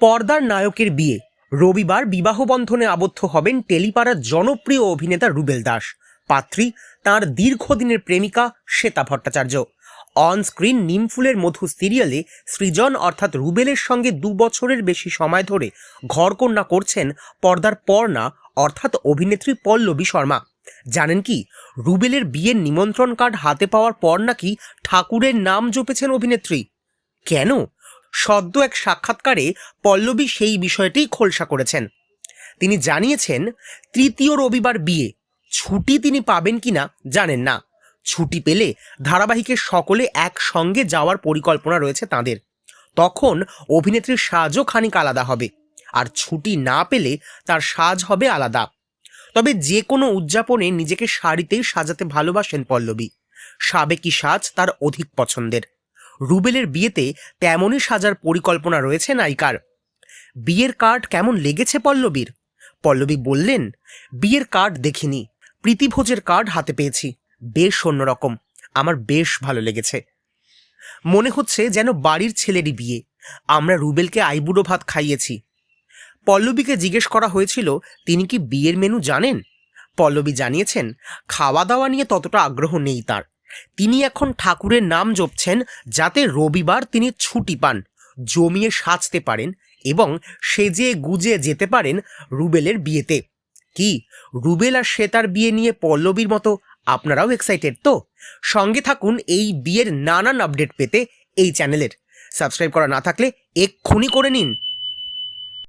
পর্দার নায়কের বিয়ে, রবিবার বিবাহ বন্ধনে আবদ্ধ হবেন টেলিপাড়ার জনপ্রিয় অভিনেতা রুবেল দাস। পাত্রী তাঁর দীর্ঘদিনের প্রেমিকা শ্বেতা ভট্টাচার্য। অন স্ক্রিন নিমফুলের মধু সিরিয়ালে সৃজন অর্থাৎ রুবেলের সঙ্গে 2 বছরের বেশি সময় ধরে ঘরকন্যা করছেন পর্দার পর্ণা অর্থাৎ অভিনেত্রী পল্লবী শর্মা। জানেন কি, রুবেলের বিয়ের নিমন্ত্রণ কার্ড হাতে পাওয়ার পর নাকি ঠাকুরের নাম জপেছেন অভিনেত্রী। কেন? সদ্য এক সাক্ষাৎকারে পল্লবী সেই বিষয়টি খোলসা করেছেন। তিনি জানিয়েছেন, তৃতীয় রবিবার বিয়ে, ছুটি তিনি পাবেন কিনা জানেন না। ছুটি পেলে ধারাবাহিকের সকলে একসঙ্গে যাওয়ার পরিকল্পনা রয়েছে তাঁদের। তখন অভিনেত্রীর সাজও খানিক আলাদা হবে, আর ছুটি না পেলে তার সাজ হবে আলাদা। তবে যে কোনো উদযাপনে নিজেকে শাড়িতেই সাজাতে ভালোবাসেন পল্লবী। সাবেকি সাজ তার অধিক পছন্দের। রুবেলের বিয়েতে তেমনই সাজার পরিকল্পনা রয়েছে নায়িকার। বিয়ের কার্ড কেমন লেগেছে পল্লবীর? পল্লবী বললেন, বিয়ের কার্ড দেখিনি, প্রীতিভোজের কার্ড হাতে পেয়েছি, বেশ অন্যরকম, আমার বেশ ভালো লেগেছে। মনে হচ্ছে যেন বাড়ির ছেলেরই বিয়ে। আমরা রুবেলকে আইবুড়ো ভাত খাইয়েছি। পল্লবীকে জিজ্ঞেস করা হয়েছিল তিনি কি বিয়ের মেনু জানেন। পল্লবী জানিয়েছেন, খাওয়া দাওয়া নিয়ে ততটা আগ্রহ নেই তার। তিনি এখন ঠাকুরের নাম জপছেন যাতে রবিবার তিনি ছুটি পান, জমিয়ে সাজতে পারেন এবং সেজে গুজে যেতে পারেন রুবেলের বিয়েতে। কি, রুবেল আর শ্বেতার বিয়ে নিয়ে পল্লবীর মতো আপনারাও এক্সাইটেড তো? সঙ্গে থাকুন এই বিয়ের নানান আপডেট পেতে এই চ্যানেলের। সাবস্ক্রাইব করা না থাকলে এক্ষুনি করে নিন।